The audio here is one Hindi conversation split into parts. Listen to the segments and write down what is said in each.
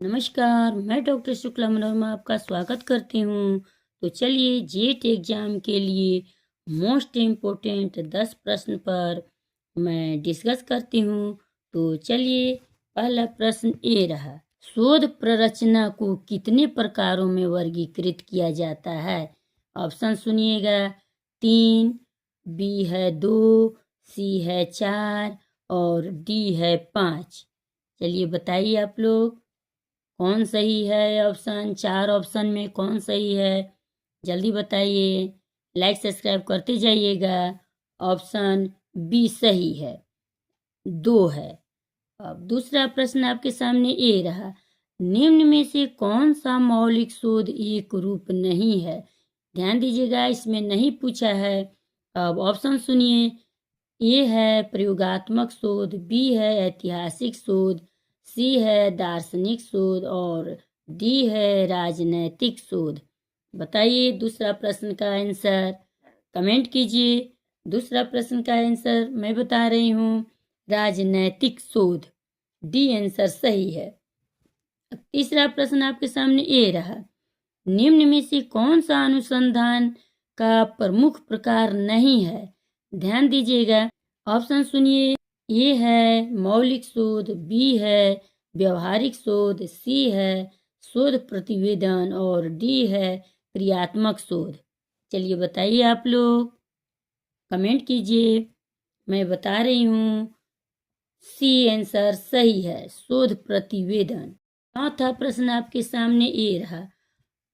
नमस्कार, मैं डॉक्टर शुक्ला मनोरमा आपका स्वागत करती हूँ। तो चलिए जेट एग्जाम के लिए मोस्ट इम्पोर्टेंट 10 प्रश्न पर मैं डिस्कस करती हूँ। तो चलिए पहला प्रश्न ये रहा, शोध प्ररचना को कितने प्रकारों में वर्गीकृत किया जाता है? ऑप्शन सुनिएगा, 3, बी है 2, सी है 4 और डी है 5। चलिए बताइए आप लोग कौन सही है। ऑप्शन 4 ऑप्शन में कौन सही है, जल्दी बताइए। लाइक सब्सक्राइब करते जाइएगा। ऑप्शन बी सही है, 2 है। अब दूसरा प्रश्न आपके सामने ये रहा, निम्न में से कौन सा मौलिक शोध एक रूप नहीं है? ध्यान दीजिएगा, इसमें नहीं पूछा है। अब ऑप्शन सुनिए, ए है प्रयोगात्मक शोध, बी है ऐतिहासिक शोध, सी है दार्शनिक शोध और डी है राजनैतिक शोध। बताइए दूसरा प्रश्न का आंसर, कमेंट कीजिए। दूसरा प्रश्न का आंसर मैं बता रही हूँ, राजनैतिक शोध, डी आंसर सही है। अब तीसरा प्रश्न आपके सामने ये रहा, निम्न में से कौन सा अनुसंधान का प्रमुख प्रकार नहीं है? ध्यान दीजिएगा, ऑप्शन सुनिए, ए है मौलिक शोध, बी है व्यवहारिक शोध, सी है शोध प्रतिवेदन और डी है क्रियात्मक शोध। चलिए बताइए आप लोग, कमेंट कीजिए। मैं बता रही हूँ सी आंसर सही है, शोध प्रतिवेदन। चौथा प्रश्न आपके सामने ये रहा,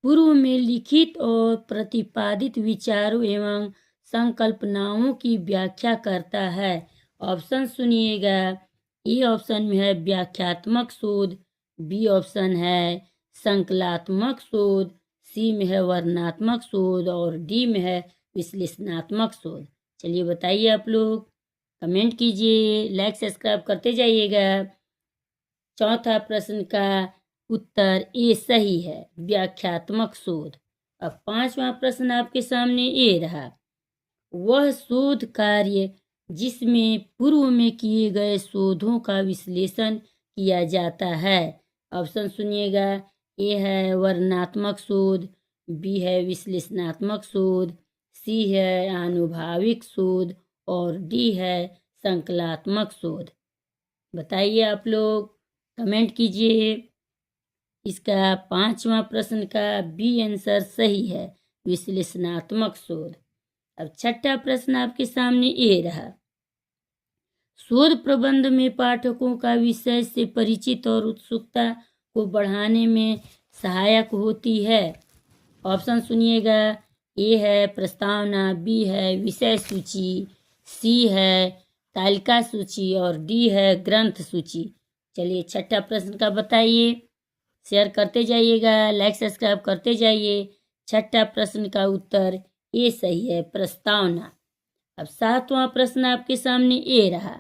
पूर्व में लिखित और प्रतिपादित विचारों एवं संकल्पनाओं की व्याख्या करता है। ऑप्शन सुनिएगा, ए ऑप्शन में है व्याख्यात्मक शोध, बी ऑप्शन है संकलात्मक शोध, सी में है वर्णनात्मक शोध और डी में है विश्लेषणात्मक शोध। चलिए बताइए आप लोग, कमेंट कीजिए, लाइक सब्सक्राइब करते जाइएगा। चौथा प्रश्न का उत्तर ए सही है, व्याख्यात्मक शोध। अब पांचवा प्रश्न आपके सामने ये रहा, वह शोध कार्य जिसमें पूर्व में किए गए शोधों का विश्लेषण किया जाता है। ऑप्शन सुनिएगा, ए है वर्णनात्मक शोध, बी है विश्लेषणात्मक शोध, सी है आनुभविक शोध और डी है संकलात्मक शोध। बताइए आप लोग, कमेंट कीजिए। इसका पांचवा प्रश्न का बी आंसर सही है, विश्लेषणात्मक शोध। अब छठा प्रश्न आपके सामने ये रहा, शोध प्रबंध में पाठकों का विषय से परिचित और उत्सुकता को बढ़ाने में सहायक होती है। ऑप्शन सुनिएगा, ए है प्रस्तावना, बी है विषय सूची, सी है तालिका सूची और डी है ग्रंथ सूची। चलिए छठा प्रश्न का बताइए, शेयर करते जाइएगा, लाइक सब्सक्राइब करते जाइए। छठा प्रश्न का उत्तर ये सही है, प्रस्तावना। अब सातवां प्रश्न आपके सामने ये रहा,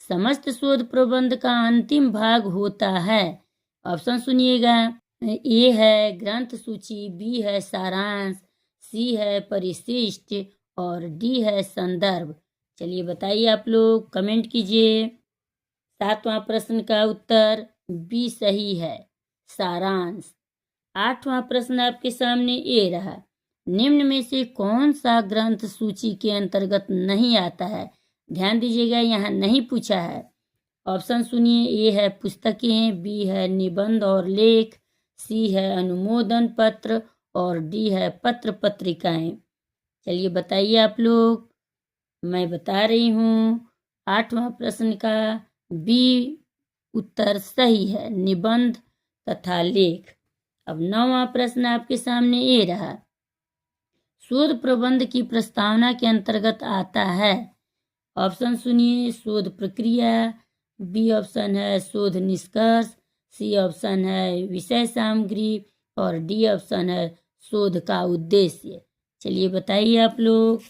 समस्त शोध प्रबंध का अंतिम भाग होता है। ऑप्शन सुनिएगा, ए है ग्रंथ सूची, बी है सारांश, सी है परिशिष्ट और डी है संदर्भ। चलिए बताइए आप लोग, कमेंट कीजिए। सातवां प्रश्न का उत्तर बी सही है, सारांश। आठवां प्रश्न आपके सामने ये रहा, निम्न में से कौन सा ग्रंथ सूची के अंतर्गत नहीं आता है? ध्यान दीजिएगा, यहाँ नहीं पूछा है। ऑप्शन सुनिए, ए है पुस्तकें, बी है निबंध और लेख, सी है अनुमोदन पत्र और डी है पत्र पत्रिकाएं। चलिए बताइए आप लोग, मैं बता रही हूँ आठवां प्रश्न का बी उत्तर सही है, निबंध तथा लेख। अब नौवां प्रश्न आपके सामने ये रहा, शोध प्रबंध की प्रस्तावना के अंतर्गत आता है। ऑप्शन सुनिए, शोध प्रक्रिया, बी ऑप्शन है शोध निष्कर्ष, सी ऑप्शन है विषय सामग्री और डी ऑप्शन है शोध का उद्देश्य। चलिए बताइए आप लोग,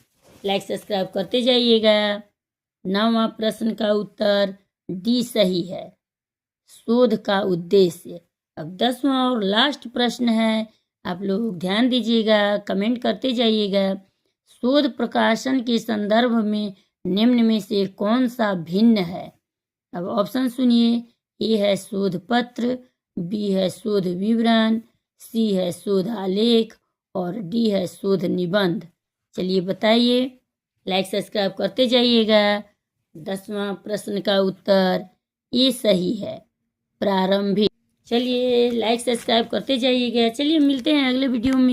लाइक सब्सक्राइब करते जाइएगा। नौवां प्रश्न का उत्तर डी सही है, शोध का उद्देश्य। अब 10वां और लास्ट प्रश्न है, आप लोग ध्यान दीजिएगा, कमेंट करते जाइएगा, शोध प्रकाशन के संदर्भ में निम्न में से कौन सा भिन्न है? अब ऑप्शन सुनिए, ए है शोध पत्र, बी है शोध विवरण, सी है शोध आलेख और डी है शोध निबंध। चलिए बताइए, लाइक सब्सक्राइब करते जाइएगा। 10वां प्रश्न का उत्तर ये सही है, प्रारंभिक। चलिए लाइक सब्सक्राइब करते जाइएगा। चलिए मिलते हैं अगले वीडियो में।